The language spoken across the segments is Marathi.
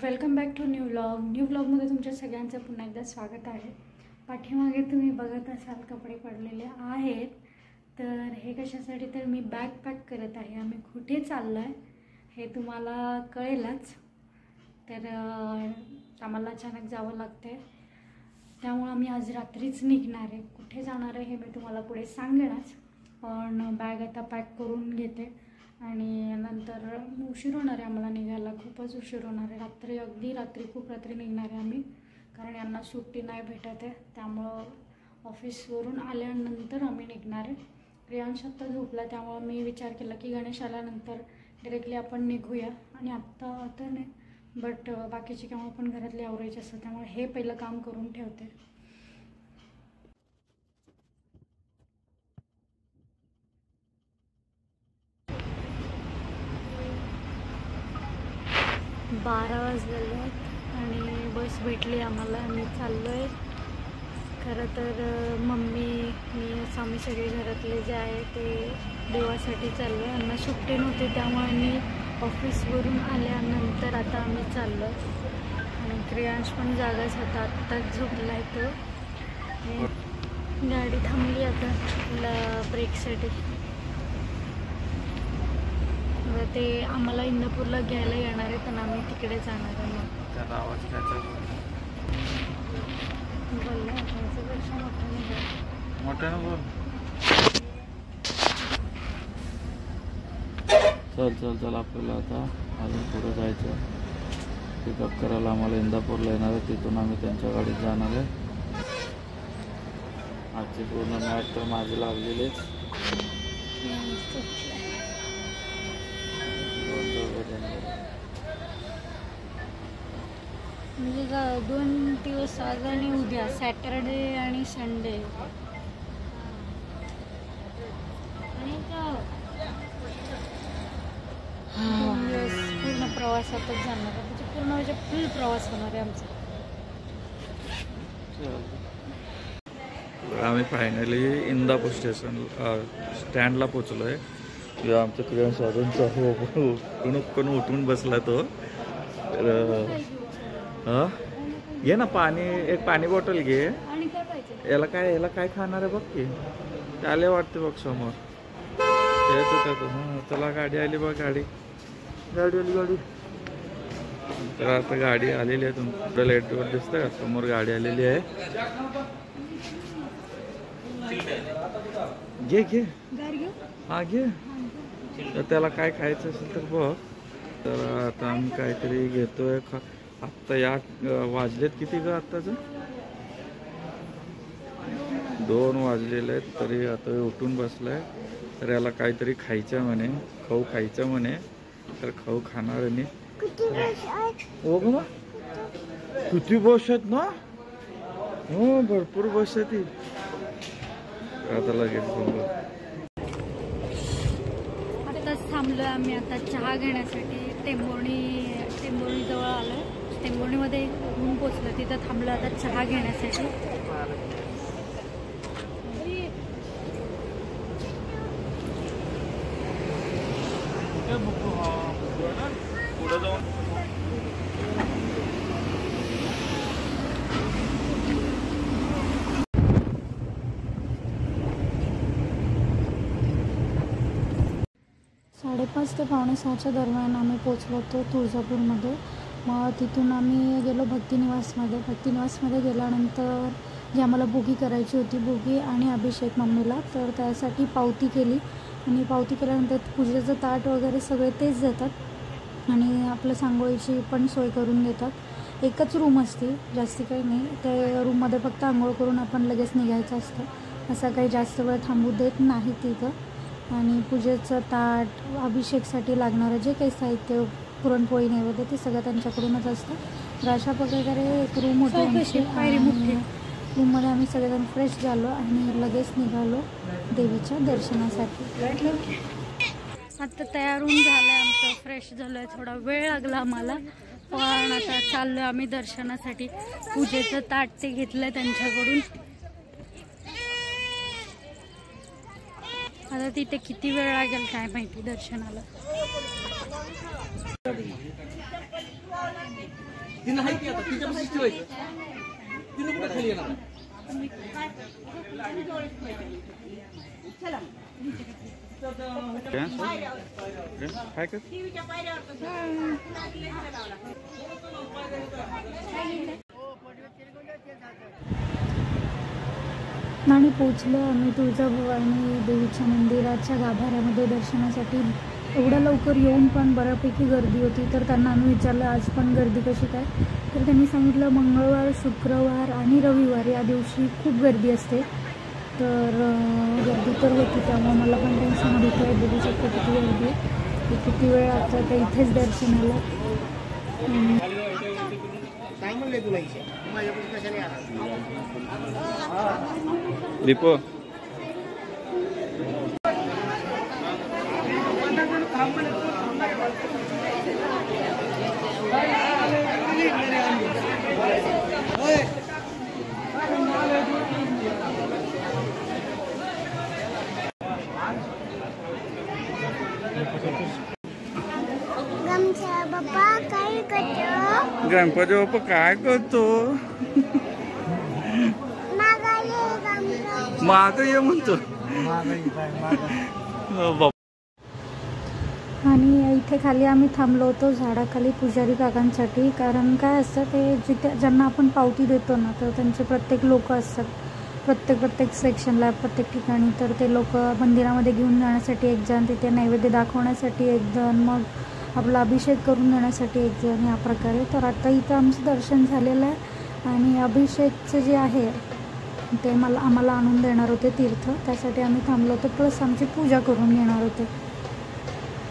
वेलकम बॅक टू न्यू व्लॉगमध्ये तुमच्या सगळ्यांचं पुन्हा एकदा स्वागत आहे। पाठीमागे तुम्ही बघत असाल कपडे पडलेले आहेत, तर हे कशासाठी तर मी बॅग पॅक करत आहे। आम्ही कुठे चाललो आहे हे तुम्हाला कळेलच, तर आम्हाला अचानक जावं लागतंय, त्यामुळे आम्ही आज रात्रीच निघणार आहे। कुठे जाणार आहे हे मी तुम्हाला पुढे सांगेनच, पण बॅग आता पॅक करून घेते आणि नंतर उशीर होणार आहे आम्हाला निघायला, खूपच उशीर होणार आहे। अगदी रात्री खूप रात्री निघणार आहे आम्ही, कारण यांना सुट्टी नाही भेटत आहे, त्यामुळं ऑफिसवरून आल्यानंतर आम्ही निघणार आहे। प्रियांश आत्ता झोपला, त्यामुळं मी विचार केला की गणेश आल्यानंतर डायरेक्टली आपण निघूया, आणि आत्ता नाही बट बाकीची कामं पण घरातली आवरायची असतात, त्यामुळे हे पहिलं काम करून ठेवते। 12 वाजलेले आहेत आणि बस भेटली आम्हाला। आम्ही चाललो आहे। खरं तर मम्मी आम्ही सगळे घरातले जे आहे ते देवासाठी चाललो आहे। यांना सुट्टी नव्हती, त्यामुळे मी ऑफिसवरून आल्यानंतर आता आम्ही चाललो आहे। आणि क्रियांश पण जागाच होता, आत्ताच झोपला आहे तो। गाडी थांबली आता ब्रेकसाठी, ते आम्हाला इंदापूरला घ्यायला येणार आहे, तर आम्ही तिकडे जाणार आहे। मग त्याला आवाज द्यायचा बोलला त्याच्यापेक्षा मोठ्यानं बोल। चल आपल्याला आता अजून पुढे जायचं। पिकअप करायला आम्हाला इंदापूरला येणार आहे, तिथून आम्ही त्यांच्या गाडीत जाणार आहे। आजची पूर्ण मॅच तर माझी लागलेलीच। म्हणजे 2 दिवस आज आणि उद्या, सॅटरडे आणि संडे, आणि पूर्ण प्रवासातच जाणार आहे। म्हणजे पूर्ण म्हणजे फुल प्रवास होणार आहे आमचा। आम्ही फायनली इंदापूर स्टँडला पोचलो आहे। किंवा आमचं क्रियांश अजून उठून बसला तो। घे ना पाणी, एक पाणी बॉटल घे। याला काय खाणार आहे बघ की, त्याला वाटते बघ समोर चला गाडी आली बघ, गाडी आली। तर आता गाडी आलेली आहे, तुमचं लाईटवर दिसतं का समोर गाडी आलेली आहे। घे हा घे। तर त्याला काय खायचं असेल तर बघ। तर आता आम्ही काहीतरी घेतोय। आत्ता वाजलेत किती ग आत्ताच? 2 वाजलेले आहेत, तरी आता उठून बसलाय। तर याला काहीतरी खायचं म्हणे, खाऊ खायचं म्हणे, तर खाऊ खाणार आहे। हो ग किती बस आहेत ना? हो भरपूर बस आहेत। आता लगेच आत्ताच थांबलो आहे आम्ही आता चहा घेण्यासाठी। टेंभुर्णी जवळ आलो आहे, टेंभुर्णीमध्ये रूम पोचलं, तिथं थांबलो आता चहा घेण्यासाठी। पुढे जाऊन 5:30 ते 5:45 दरम्यान आम्ही पोचलो होतो तुळजापूरमध्ये। मग तिथून आम्ही गेलो भक्तिनिवासमध्ये गेल्यानंतर जी आम्हाला बोगी करायची होती, बोगी आणि अभिषेक मम्मीला, तर त्यासाठी पावती केली। आणि पावती केल्यानंतर पूजेचं ताट वगैरे सगळे तेच देतात, आणि आपलं सांगोळीची पण सोय करून देतात। एकच रूम असते, जास्ती काही नाही। त्या रूममध्ये फक्त आंघोळ करून आपण लगेच निघायचं असतं, असं काही जास्त वेळ थांबू देत नाही तिथं। आणि पूजेचं ताट, अभिषेकसाठी लागणारं जे काही साहित्य, पुरणपोळी नैवेद्य, ते सगळं त्यांच्याकडूनच असतं। तर अशा प्रकारे एक रूम होती आमची, रूममध्ये आम्ही सगळेजण फ्रेश झालो आणि लगेच निघालो देवीच्या दर्शनासाठी। आता तयार होऊन झालं आहे आमचं, फ्रेश झालो आहे। थोडा वेळ लागला आम्हाला, पण आता चाललो आहे आम्ही दर्शनासाठी। पूजेचं ताट ते घेतलं आहे त्यांच्याकडून। आता तिथे किती वेळ लागेल काय माहिती दर्शनाला। तिनं आहे की आता तिच्यापासून ठेवायचं तिनं कुठं खाली येणार काय कर आणि पोचलो आम्ही तुळजाभवानी देवीच्या मंदिराच्या गाभाऱ्यामध्ये दर्शनासाठी. एवढ्या लवकर येऊन पण बऱ्यापैकी गर्दी होती. तर त्यांना आम्ही विचारलं आज पण गर्दी कशी काय, तर त्यांनी सांगितलं मंगळवार, शुक्रवार आणि रविवार या दिवशी खूप गर्दी असते. तर गर्दी तर होती, त्यामुळे मला पण टेन्शन होतं आहे. बघू शकतो किती गर्दी आहे, किती वेळ आता तर इथेच दर्शनाला. दीपो गणपती बाप्पा काय करतो? माग ये म्हणतो. आणि इथे खाली आम्ही थांबलो होतो झाडाखाली पुजारी काकांसाठी. कारण काय असतं ते जिथे ज्यांना आपण पावती देतो ना, तर त्यांचे प्रत्येक लोक असतात प्रत्येक सेक्शनला प्रत्येक ठिकाणी. तर ते लोक मंदिरामध्ये घेऊन जाण्यासाठी एक जण, तिथे नैवेद्य दाखवण्यासाठी एक जण, मग आपला अभिषेक करून देण्यासाठी एक जण, या प्रकारे. तर आता इथं आमचं दर्शन झालेलं आहे आणि अभिषेकचं जे आहे ते आम्हाला आणून देणार होते तीर्थ, त्यासाठी आम्ही थांबलो होतो. प्लस आमची पूजा करून घेणार होते,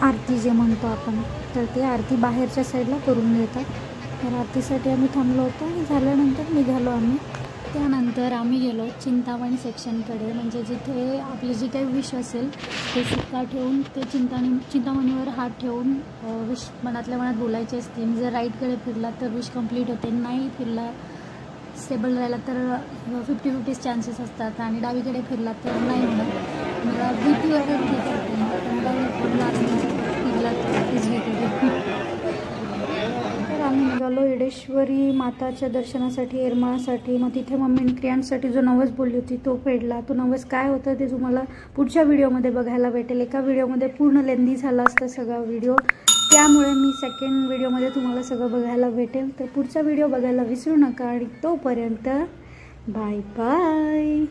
आरती जे म्हणतो आपण. तर ती आरती बाहेरच्या साईडला करून घेतात. तर आरतीसाठी आम्ही थांबलो होतो आणि झाल्यानंतर निघालो आम्ही. त्यानंतर आम्ही गेलो चिंतामणी सेक्शनकडे, म्हणजे जिथे आपले जे काही विश असेल ते शिक्का ठेवून ते चिंतामणीवर हात ठेवून विश मनातल्या मनात बोलायचे असते. जर राईटकडे फिरला तर विश कंप्लीट होते, नाही फिरला स्टेबल राहिला तर 50-50 चान्सेस असतात, आणि डावीकडे फिरला तर नाही होणार. मला भीतीवर ठीक फिरला तर तीच भीती. तर आम्ही निघालो येडेश्वरी माताच्या दर्शनासाठी, येरमाळ्यासाठी. मग तिथे मम्मीने क्रियांसाठी जो नवस बोलली होती तो फेडला. तो नवस काय होतं ते तुम्हाला पुढच्या व्हिडिओमध्ये बघायला भेटेल. एका व्हिडिओमध्ये पूर्ण लेंदी झाला असता सगळा व्हिडिओ, त्यामुळे मी सेकंड व्हिडिओमध्ये तुम्हाला सगळं बघायला भेटेल. तर पुढचा व्हिडिओ बघायला विसरू नका आणि तोपर्यंत बाय बाय.